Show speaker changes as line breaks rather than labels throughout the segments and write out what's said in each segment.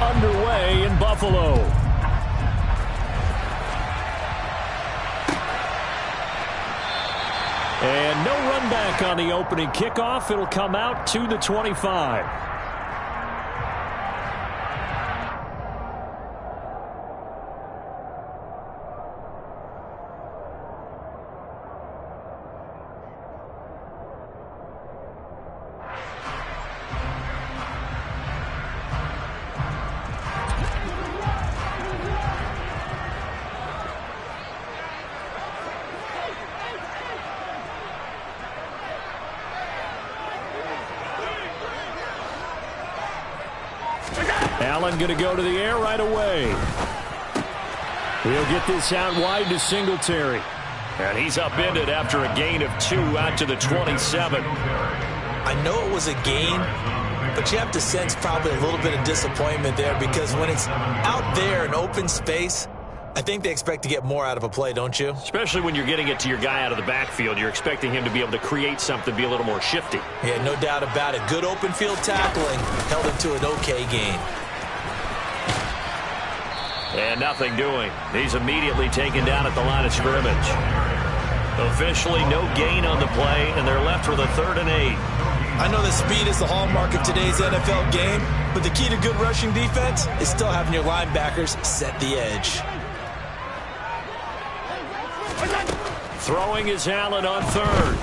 underway in Buffalo. And no run back on the opening kickoff. It'll come out to the 25. Allen going to go to the air right away. He'll get this out wide to Singletary. And he's upended after a gain of 2 out to the 27.
I know it was a gain, but you have to sense probably a little bit of disappointment there, because when it's out there in open space, I think they expect to get more out of a play, don't you?
Especially when you're getting it to your guy out of the backfield. You're expecting him to be able to create something, be a little more shifty.
Yeah, no doubt about it. Good open field tackling held him to an okay gain.
And nothing doing. He's immediately taken down at the line of scrimmage. Officially no gain on the play, and they're left with a 3rd and 8.
I know that speed is the hallmark of today's NFL game, but the key to good rushing defense is still having your linebackers set the edge.
Throwing is Allen on 3rd.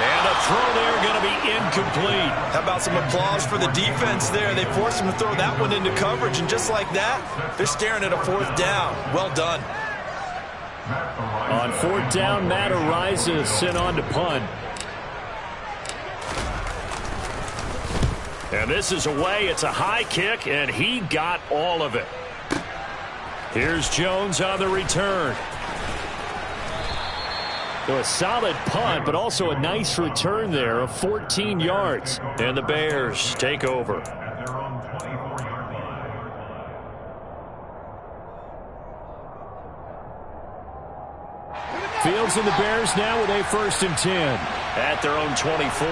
And a throw there going to be incomplete.
How about some applause for the defense there? They forced him to throw that one into coverage, and just like that, they're staring at a 4th down. Well done.
On 4th down, Matt Ariza sent on to punt. And this is away. It's a high kick, and he got all of it. Here's Jones on the return. So a solid punt, but also a nice return there of 14 yards. And the Bears take over. Fields and the Bears now with a 1st and 10 at their own 24.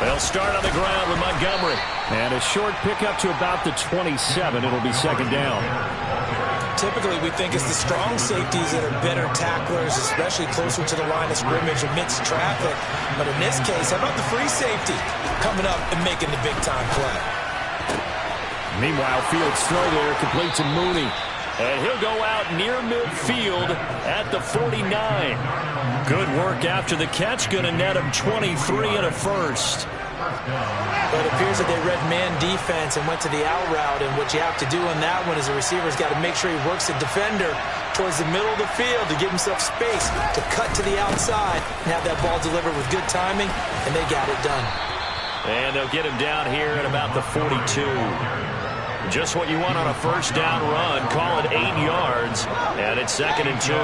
They'll start on the ground with Montgomery. And a short pickup to about the 27. It'll be 2nd down.
Typically, we think it's the strong safeties that are better tacklers, especially closer to the line of scrimmage amidst traffic. But in this case, how about the free safety coming up and making the big-time play?
Meanwhile, Fields' throw there complete to Mooney. And he'll go out near midfield at the 49. Good work after the catch. Going to net him 23 and a 1st.
But it appears that they read man defense and went to the out route, and what you have to do on that one is the receiver's got to make sure he works the defender towards the middle of the field to give himself space to cut to the outside and have that ball delivered with good timing, and they got it done.
And they'll get him down here at about the 42. Just what you want on a 1st down run. Call it 8 yards, and it's 2nd and 2.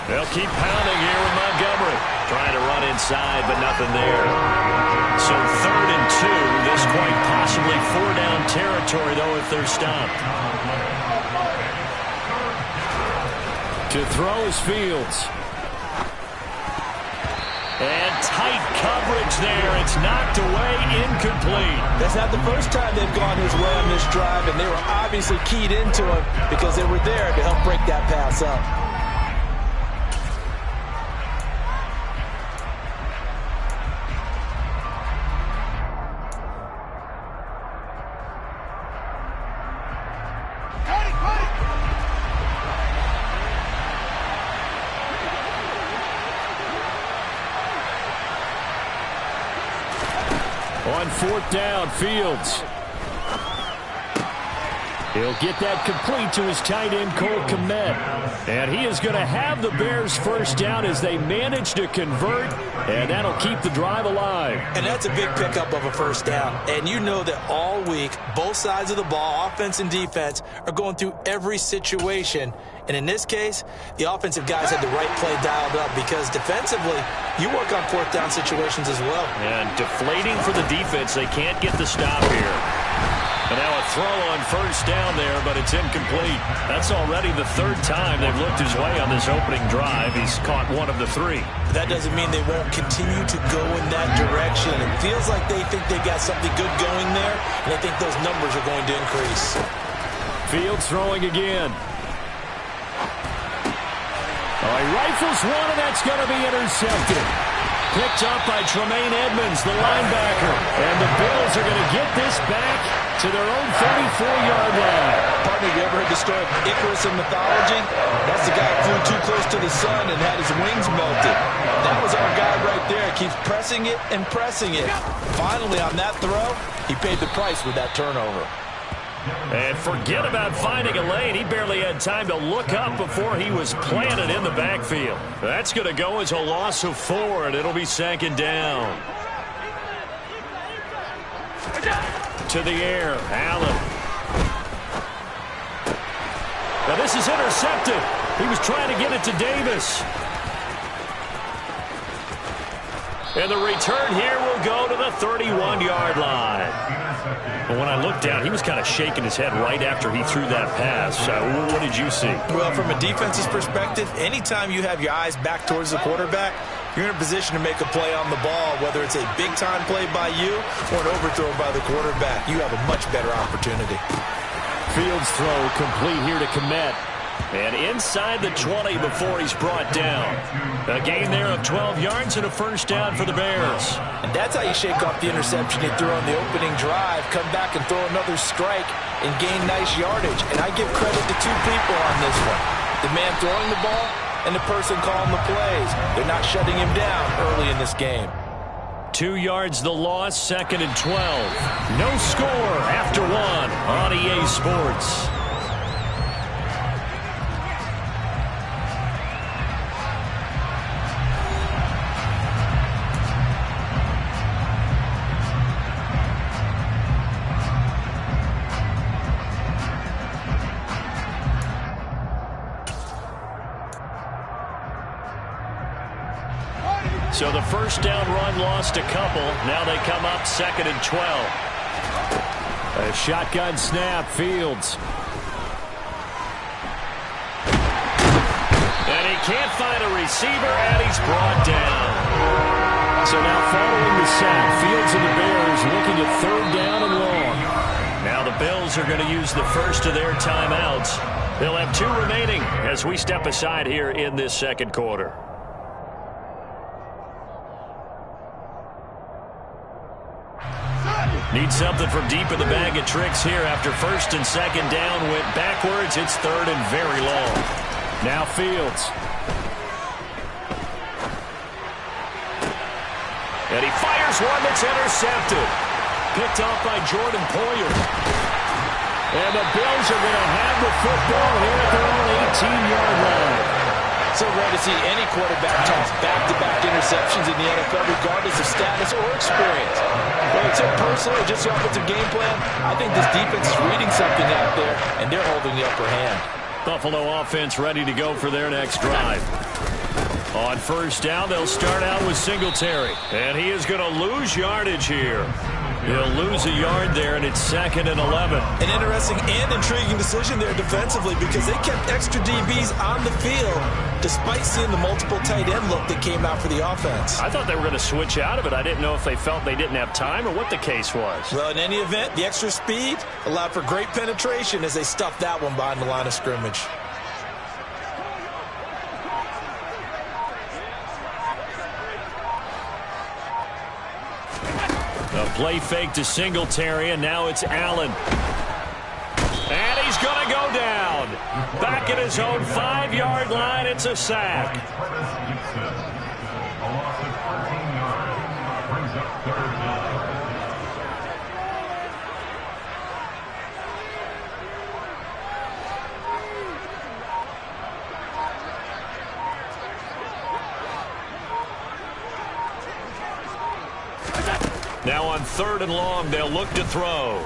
They'll keep pounding here with Montgomery. Trying to run inside, but nothing there. So 3rd and 2. This quite possibly 4-down territory, though, if they're stopped. To throw is Fields. And tight coverage there. It's knocked away, incomplete.
That's not the first time they've gone his way on this drive, and they were obviously keyed into him because they were there to help break that pass up.
On 4th down, Fields. He'll get that complete to his tight end, Cole Kmet. And he is going to have the Bears' 1st down as they manage to convert, and that'll keep the drive alive.
And that's a big pickup of a 1st down. And you know that all week, both sides of the ball, offense and defense, are going through every situation. And in this case, the offensive guys had the right play dialed up, because defensively, you work on 4th down situations as well.
And deflating for the defense. They can't get the stop here. And now a throw on first down there, but it's incomplete. That's already the third time they've looked his way on this opening drive. He's caught one of the three.
That doesn't mean they won't continue to go in that direction. It feels like they think they got something good going there, and I think those numbers are going to increase.
Fields throwing again. Oh, he rifles one, and that's going to be intercepted. Picked up by Tremaine Edmonds, the linebacker. And the Bills are going to get this back to their own 34-yard line.
Partner, you ever heard the story of Icarus in mythology? That's the guy who flew too close to the sun and had his wings melted. That was our guy right there. Keeps pressing it and pressing it. Finally, on that throw, he paid the price with that turnover.
And forget about finding a lane. He barely had time to look up before he was planted in the backfield. That's going to go as a loss of 4, and it'll be second down. To the air, Allen. Now this is intercepted. He was trying to get it to Davis. And the return here will go to the 31-yard line. But when I looked down, he was kind of shaking his head right after he threw that pass. What did you see?
Well, from a defense's perspective, anytime you have your eyes back towards the quarterback, you're in a position to make a play on the ball, whether it's a big-time play by you or an overthrow by the quarterback. You have a much better opportunity.
Fields throw complete here to Kmet. And inside the 20 before he's brought down. A gain there of 12 yards and a first down for the Bears.
And that's how you shake off the interception he threw on the opening drive, come back and throw another strike and gain nice yardage. And I give credit to two people on this one. The man throwing the ball and the person calling the plays. They're not shutting him down early in this game.
2 yards the loss, second and 12. No score after 1 on EA Sports. So the first down run lost a couple. Now they come up second and 12. A shotgun snap, Fields. And he can't find a receiver, and he's brought down. So now following the sack, Fields and the Bears looking at third down and long. Now the Bills are going to use the first of their timeouts. They'll have 2 remaining as we step aside here in this second quarter. Need something from deep in the bag of tricks here after first and second down went backwards. It's third and very long. Now Fields. And he fires one that's intercepted. Picked off by Jordan Poyer. And the Bills are going to have the football here at their own 18-yard line.
So rare to see any quarterback toss back-to-back interceptions in the NFL, regardless of status or experience. Whether it's personal or just the offensive game plan, I think this defense is reading something out there, and they're holding the upper hand.
Buffalo offense ready to go for their next drive. On first down, they'll start out with Singletary. And he is going to lose yardage here. He'll lose a yard there, and it's second and 11.
An interesting and intriguing decision there defensively because they kept extra DBs on the field despite seeing the multiple tight end look that came out for the offense.
I thought they were going to switch out of it. I didn't know if they felt they didn't have time or what the case was.
Well, in any event, the extra speed allowed for great penetration as they stuffed that one behind the line of scrimmage.
A play fake to Singletary, and now it's Allen. And he's going to go down. Back at his own 5-yard line, it's a sack. Now on third and long, they'll look to throw.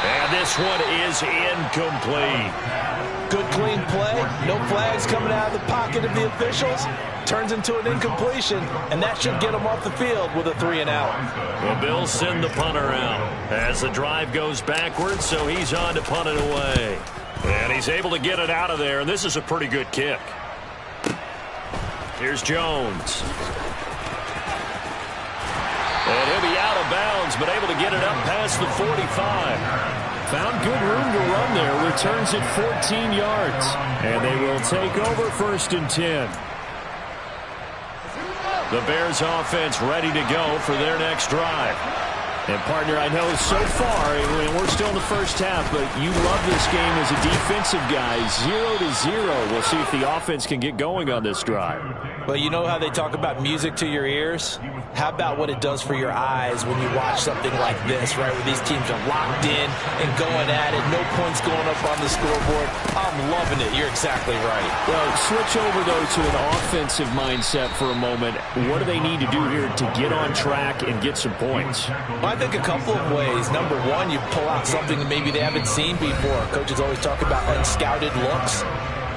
And this one is incomplete.
Good clean play. No flags coming out of the pocket of the officials. Turns into an incompletion, and that should get him off the field with a 3-and-out.
The Bills send the punter out as the drive goes backwards, so he's on to punt it away. And he's able to get it out of there, and this is a pretty good kick. Here's Jones. And he'll be out of bounds, but able to get it up past the 45. Found good room to run there. Returns it 14 yards. And they will take over 1st and 10. The Bears offense ready to go for their next drive. And, partner, I know so far, we're still in the first half, but you love this game as a defensive guy. 0-0. We'll see if the offense can get going on this drive.
Well, you know how they talk about music to your ears? How about what it does for your eyes when you watch something like this, right, where these teams are locked in and going at it, no points going up on the scoreboard. I'm loving it. You're exactly right.
Well, switch over, though, to an offensive mindset for a moment. What do they need to do here to get on track and get some points?
Well, I think a couple of ways. Number one, you pull out something that maybe they haven't seen before. Coaches always talk about unscouted looks.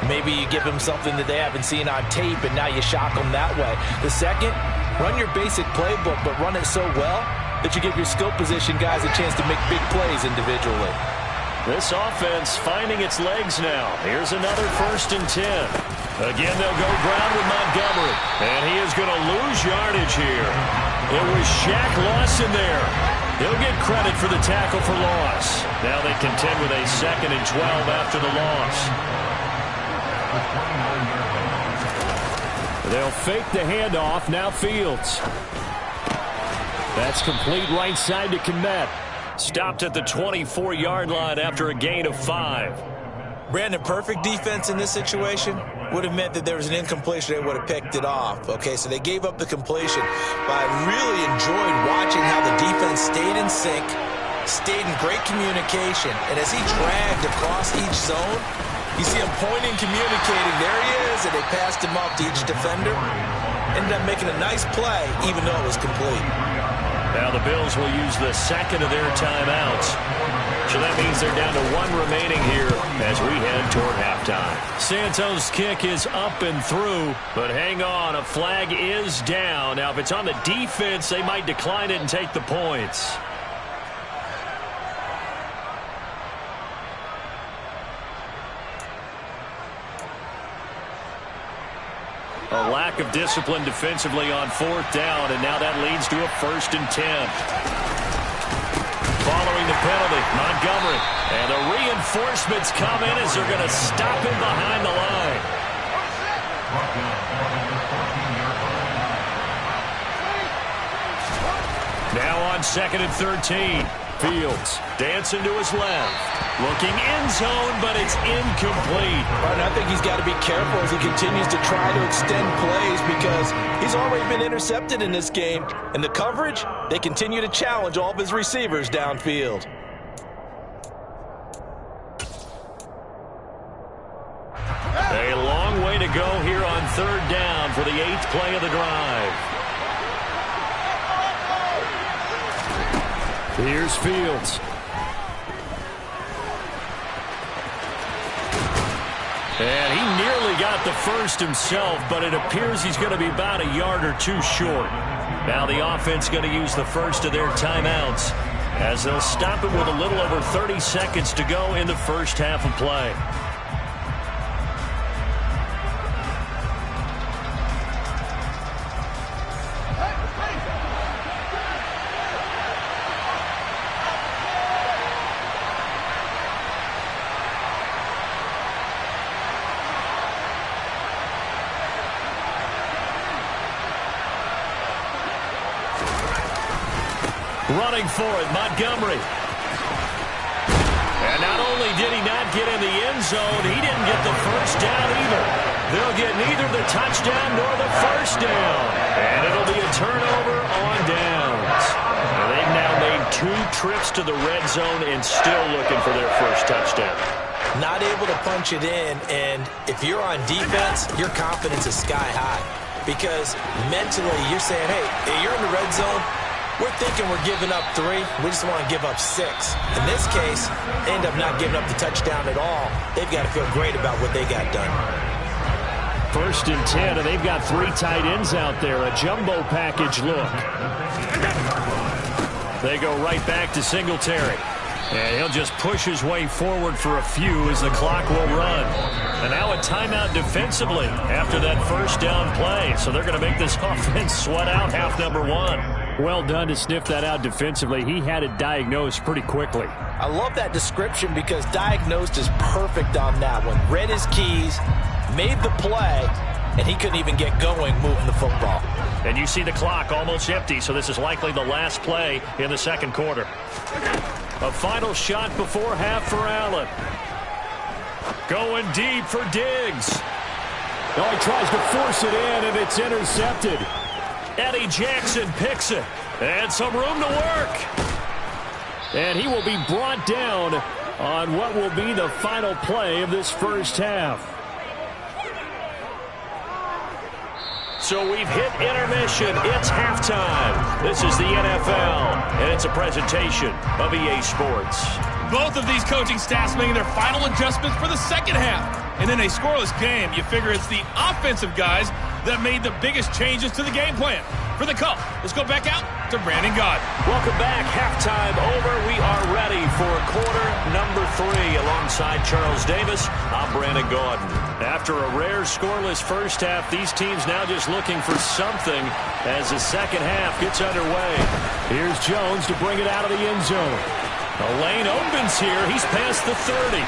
Maybe you give them something that they haven't seen on tape, and now you shock them that way. The second, run your basic playbook, but run it so well that you give your skill position guys a chance to make big plays individually.
This offense finding its legs now. Here's another 1st and 10. Again, they'll go ground with Montgomery, and he is going to lose yardage here. It was Shaq Lawson there. He'll get credit for the tackle for loss. Now they contend with a 2nd and 12 after the loss. They'll fake the handoff. Now Fields. That's complete right side to Kmet. Stopped at the 24-yard line after a gain of 5.
Brandon, perfect defense in this situation would have meant that there was an incompletion. They would have picked it off. Okay, so they gave up the completion. But I really enjoyed watching how the defense stayed in sync, stayed in great communication. And as he dragged across each zone, you see him pointing, communicating. There he is, and they passed him off to each defender. Ended up making a nice play, even though it was complete.
Now the Bills will use the 2nd of their timeouts. So that means they're down to 1 remaining here as we head toward halftime. Santos' kick is up and through, but hang on, a flag is down. Now if it's on the defense, they might decline it and take the points. A lack of discipline defensively on 4th down, and now that leads to a 1st and 10. Following the penalty, Montgomery. And the reinforcements come in as they're going to stop him behind the line. Now on 2nd and 13. Fields dancing to his left. Looking end zone, but it's incomplete.
And I think he's got to be careful as he continues to try to extend plays because he's already been intercepted in this game. And the coverage, they continue to challenge all of his receivers downfield.
A long way to go here on 3rd down for the 8th play of the drive. Here's Fields. And he nearly got the first himself, but it appears he's going to be about a yard or 2 short. Now the offense going to use the 1st of their timeouts as they'll stop it with a little over 30 seconds to go in the 1st half of play. Running for it, Montgomery. And not only did he not get in the end zone, he didn't get the first down either. They'll get neither the touchdown nor the first down. And it'll be a turnover on downs. And they've now made 2 trips to the red zone and still looking for their first touchdown.
Not able to punch it in, and if you're on defense, your confidence is sky high. Because mentally, you're saying, hey, you're in the red zone, We're thinking we're giving up 3. We just want to give up 6. In this case, they end up not giving up the touchdown at all. They've got to feel great about what they got done.
1st and 10, and they've got 3 tight ends out there. A jumbo package look. They go right back to Singletary. And he'll just push his way forward for a few as the clock will run. And now a timeout defensively after that 1st down play. So they're going to make this offense sweat out half number 1. Well done to sniff that out defensively. He had it diagnosed pretty quickly.
I love that description because diagnosed is perfect on that one. Read his keys, made the play, and he couldn't even get going moving the football.
And you see the clock almost empty, so this is likely the last play in the 2nd quarter. A final shot before half for Allen. Going deep for Diggs.
Oh, he tries to force it in, and it's intercepted.
Eddie Jackson picks it. And some room to work. And he will be brought down on what will be the final play of this 1st half. So we've hit intermission. It's halftime. This is the NFL, and it's a presentation of EA Sports.
Both of these coaching staffs making their final adjustments for the 2nd half. And in a scoreless game, you figure it's the offensive guys that made the biggest changes to the game plan. For the call, let's go back out to Brandon Gaudin.
Welcome back. Halftime over. We are ready for quarter number 3. Alongside Charles Davis, I'm Brandon Gaudin. After a rare scoreless 1st half, these teams now just looking for something as the 2nd half gets underway.
Here's Jones to bring it out of the end zone.
The lane opens here. He's past the 30.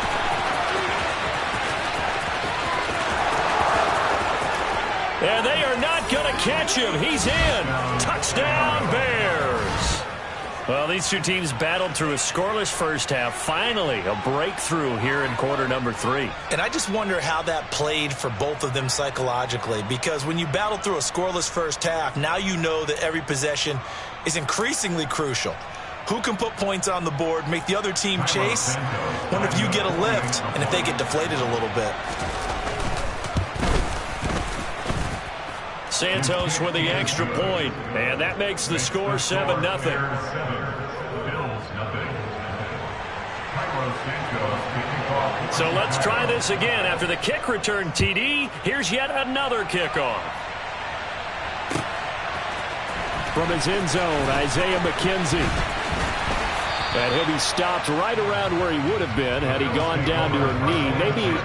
And they are not going to catch him. He's in. Touchdown, Bears. Well, these two teams battled through a scoreless 1st half. Finally, a breakthrough here in quarter number 3.
And I just wonder how that played for both of them psychologically. Because when you battle through a scoreless 1st half, now you know that every possession is increasingly crucial. Who can put points on the board, make the other team chase? Wonder if you get a lift and if they get deflated a little bit.
Santos with the extra point, and that makes the score 7-0. So let's try this again. After the kick return TD, here's yet another kickoff.
From his end zone, Isaiah McKenzie. And he'll be stopped right around where he would have been had he gone down to a knee. Maybe...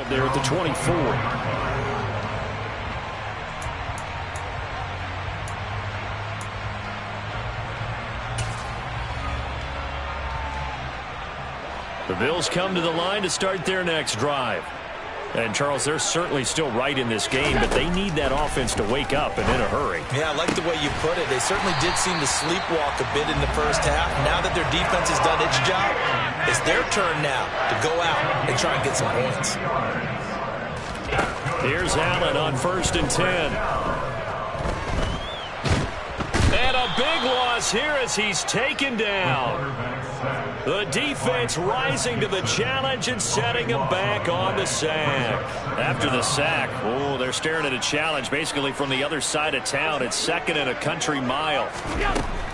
there at the 24.
The Bills come to the line to start their next drive. And, Charles, they're certainly still right in this game, but they need that offense to wake up and in a hurry.
Yeah, I like the way you put it. They certainly did seem to sleepwalk a bit in the 1st half. Now that their defense has done its job, it's their turn now to go out and try and get some points.
Here's Allen on 1st and 10. And a big loss here as he's taken down. The defense rising to the challenge and setting him back on the sack. After the sack, oh, they're staring at a challenge basically from the other side of town. It's 2nd and a country mile.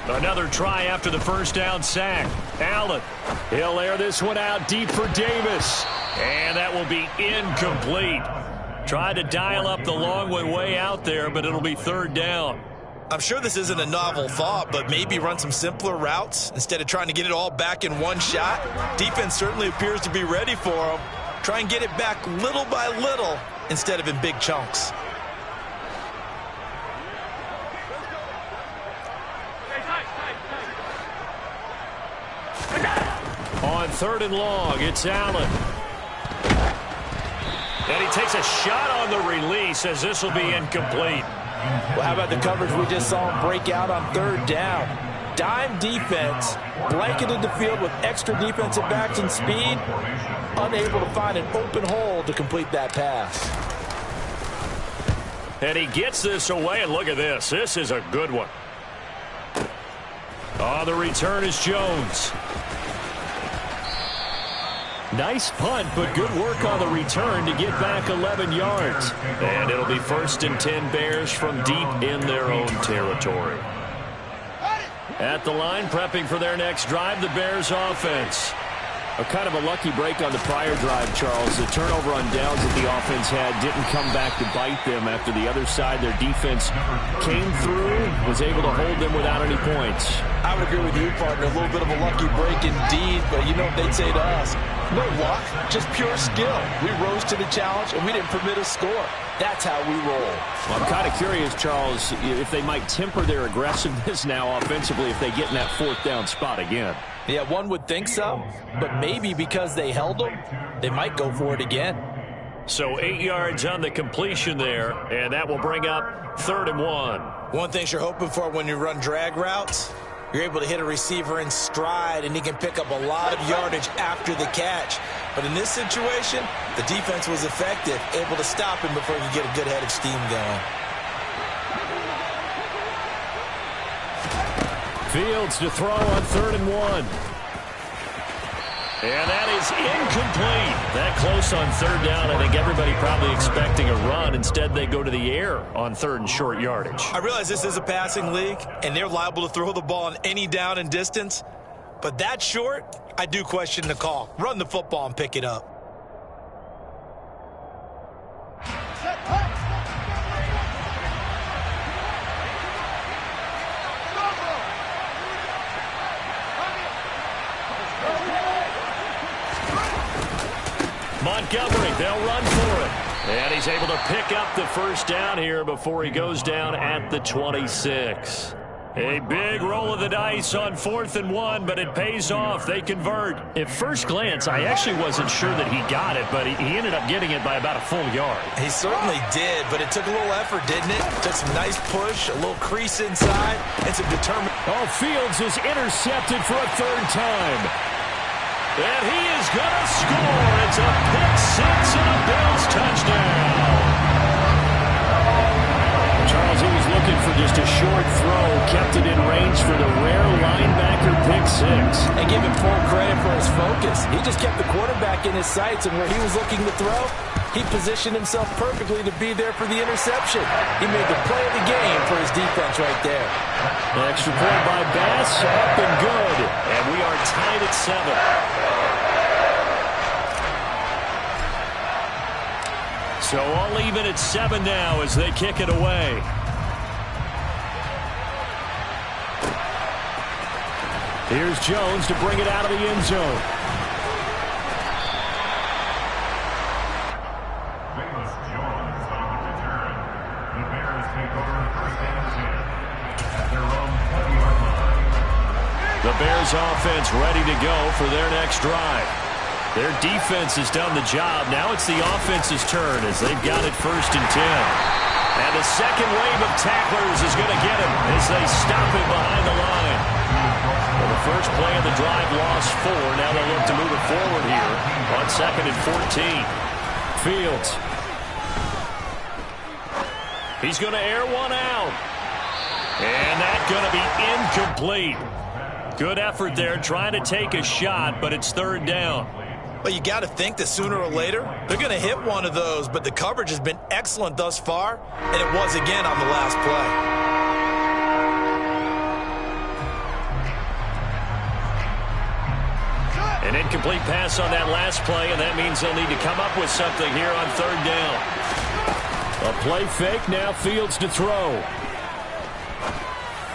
Another try after the 1st down sack. Allen, he'll air this one out deep for Davis. And that will be incomplete. Tried to dial up the long one way out there, but it'll be 3rd down.
I'm sure this isn't a novel thought, but maybe run some simpler routes instead of trying to get it all back in one shot. Defense certainly appears to be ready for them. Try and get it back little by little instead of in big chunks.
On 3rd and long, it's Allen. And he takes a shot on the release as this will be incomplete.
Well, how about the coverage we just saw him break out on 3rd down? Dime defense, blanketed the field with extra defensive backs and speed, unable to find an open hole to complete that pass.
And he gets this away, and look at this. This is a good one. On the return is Jones. Nice punt, but good work on the return to get back 11 yards. And it'll be 1st and 10 Bears from deep in their own territory. At the line, prepping for their next drive, the Bears offense. A kind of a lucky break on the prior drive, Charles. The turnover on downs that the offense had didn't come back to bite them after the other side. Their defense came through, was able to hold them without any points.
I would agree with you, partner. A little bit of a lucky break indeed, but you know what they'd say to us? No luck, just pure skill. We rose to the challenge, and we didn't permit a score. That's how we roll.
Well, I'm kind of curious, Charles, if they might temper their aggressiveness now offensively if they get in that 4th down spot again.
Yeah, one would think so, but maybe because they held them, they might go for it again.
So 8 yards on the completion there, and that will bring up 3rd and 1.
One thing you're hoping for when you run drag routes, you're able to hit a receiver in stride, and he can pick up a lot of yardage after the catch. But in this situation, the defense was effective, able to stop him before he could get a good head of steam going.
Fields to throw on 3rd and 1.
And that is incomplete. That close on 3rd down. I think everybody probably expecting a run. Instead, they go to the air on 3rd and short yardage.
I realize this is a passing league, and they're liable to throw the ball on any down and distance. But that short, I do question the call. Run the football and pick it up.
Montgomery, they'll run for it. And he's able to pick up the 1st down here before he goes down at the 26. A big roll of the dice on 4th and 1, but it pays off. They convert. At first glance, I actually wasn't sure that he got it, but he ended up getting it by about a full yard.
He certainly did, but it took a little effort, didn't it? Took some nice push, a little crease inside, and some determination.
Oh, Fields is intercepted for a 3rd time.
And he is going to score. It's a pick-6 and a Bills touchdown.
Charles, he was looking for just a short throw, kept it in range for the rare linebacker pick-6.
And give him full credit for his focus. He just kept the quarterback in his sights, and where he was looking to throw, he positioned himself perfectly to be there for the interception. He made the play of the game for his defense right there.
An extra point by Bass, up and good.
And we are tied at 7. So all even at 7 now as they kick it away.
Here's Jones to bring it out of the end zone.
The Bears offense ready to go for their next drive. Their defense has done the job. Now it's the offense's turn as they've got it 1st and 10. And the second wave of tacklers is going to get him as they stop him behind the line. Well, the first play of the drive lost 4. Now they'll look to move it forward here on 2nd and 14.
Fields.
He's going to air one out. And that's going to be incomplete. Good effort there trying to take a shot, but it's 3rd down.
Well, you got to think that sooner or later, they're going to hit one of those, but the coverage has been excellent thus far, and it was again on the last play.
An incomplete pass on that last play, and that means they'll need to come up with something here on 3rd down.
A play fake, now Fields to throw.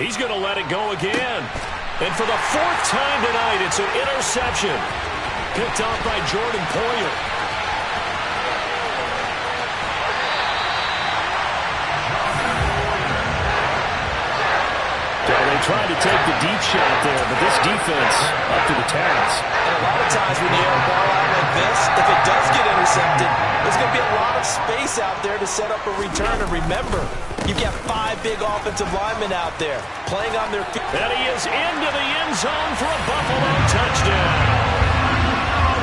He's going to let it go again. And for the 4th time tonight, it's an interception. Picked off by Jordan Poyer.
They tried to take the deep shot there, but this defense up to the task.
And a lot of times when you air a ball out like this, if it does get intercepted, there's going to be a lot of space out there to set up a return. And remember, you've got 5 big offensive linemen out there playing on their feet.
And he is into the end zone for a Buffalo touchdown.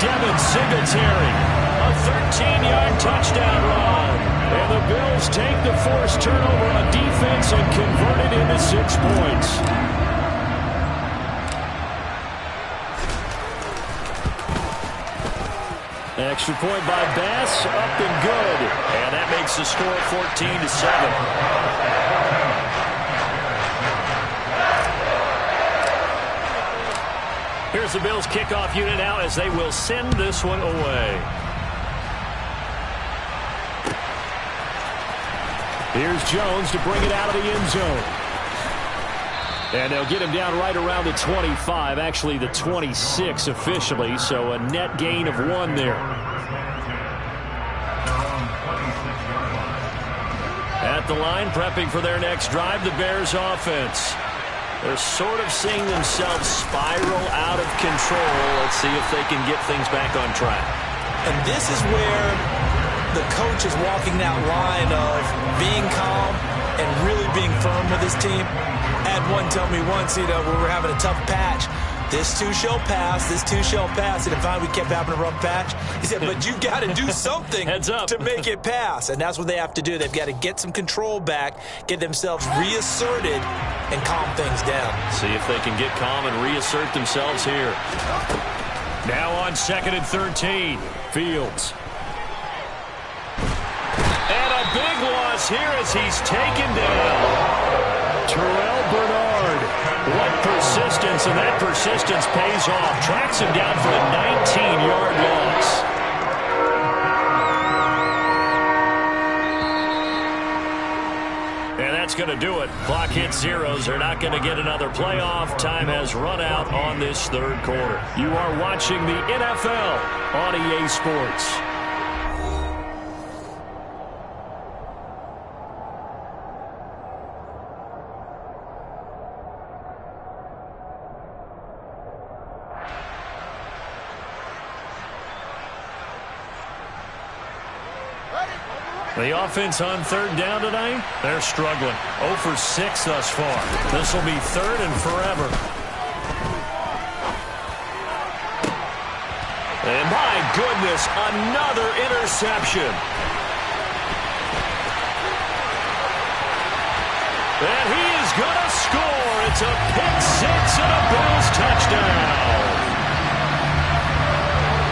Devin Singletary, a 13-yard touchdown run.
And the Bills take the forced turnover on defense and convert it into 6 points. Extra point by Bass, up and good.
And that makes the score 14-7. Here's the Bills kickoff unit now as they will send this one away.
Here's Jones to bring it out of the end zone. And they'll get him down right around the 25, actually the 26 officially, so a net gain of 1 there.
At the line, prepping for their next drive, the Bears offense. They're sort of seeing themselves spiral out of control. Let's see if they can get things back on track.
And this is where the coach is walking that line of being calm and really being firm with his team. I had one tell me once, when we were having a tough patch, this too shall pass, this too shall pass. And finally we kept having a rough patch. He said, but you got to do something to make it pass. And that's what they have to do. They've got to get some control back, get themselves reasserted, and calm things down.
See if they can get calm and reassert themselves here.
Now on 2nd and 13, Fields.
And a big loss here as he's taken down.
Terrell Bernard.
What persistence, and that persistence pays off. Tracks him down for a 19-yard loss. And that's going to do it. Clock hits zeros. They're not going to get another playoff. Time has run out on this 3rd quarter.
You are watching the NFL on EA Sports.
The offense on 3rd down tonight, they're struggling. 0 for 6 thus far. This will be 3rd and forever. And my goodness, another interception. And he is going to score. It's a pick-6 and a Bills touchdown.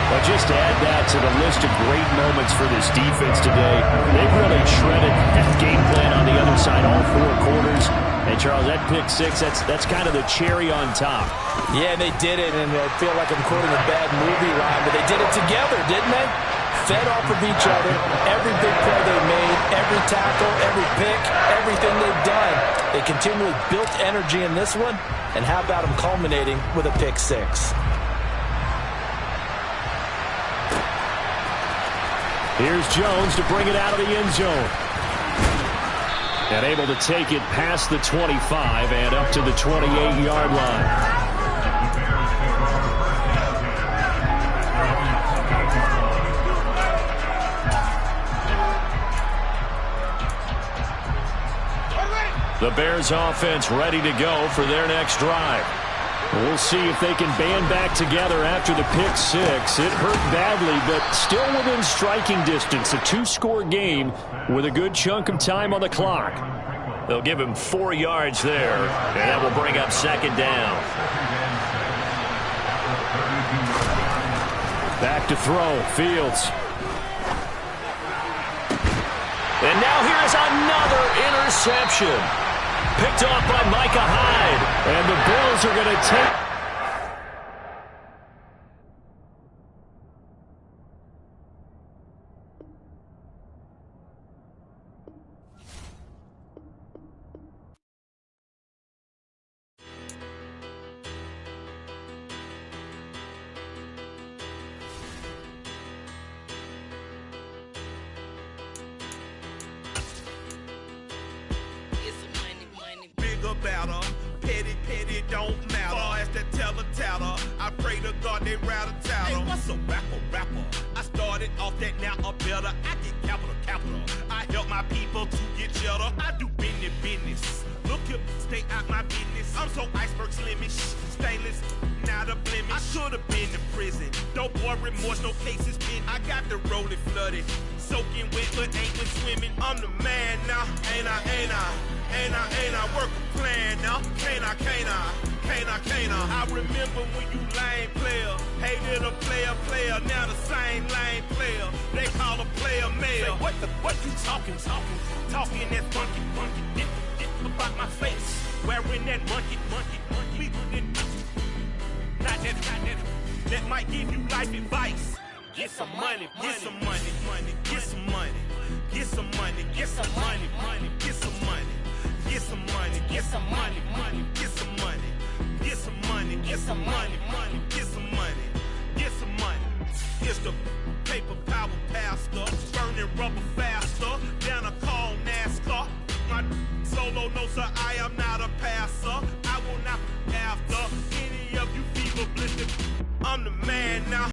But just to add that to the list of great moments for this defense today, they've really shredded that game plan on the other side all 4 quarters. And, Charles, that pick-6, that's kind of the cherry on top.
Yeah, they did it, and I feel like I'm quoting a bad movie line, but they did it together, didn't they? Fed off of each other, every big play they made, every tackle, every pick, everything they've done. They continually built energy in this one, and how about them culminating with a pick-6?
Here's Jones to bring it out of the end zone. And able to take it past the 25 and up to the 28-yard line.
The Bears offense ready to go for their next drive.
We'll see if they can band back together after the pick-6. It hurt badly, but still within striking distance. A 2-score game with a good chunk of time on the clock.
They'll give him 4 yards there, and that will bring up 2nd down.
Back to throw, Fields.
And now here is another interception. Picked off by Micah Hyde.
And the Bills are going to take...
Better. Petty don't matter. Far as the teller, I pray to God they rattle tattle. Hey, what's a rapper? I started off that, now I'm better. I get capital. I help my people to get cheddar. I do business. Look here, stay out my business. I'm so iceberg slimish, stainless, not a blemish. I should have been in prison. Don't boy remorse, no cases pinned. I got the rolling flooded. soaking wet, but ain't been swimming. I'm the man now, ain't I? Work a plan now, can't I? I remember when you lame player, hated a player, now the same lame player. They call a player mayor. What you talking that funky, dip about my face, wearing that monkey. Not that might give you life advice. Get some money, get some money, get some money, get some money, get some money, get some money, get some money, get some money, get some money, get some money, get some money, get some money, get some money. It's the paper power pastor, burning rubber faster, down a call NASCAR. My solo, no sir, I am not a passer. I will not be after any of you fever blistered. I'm the man now.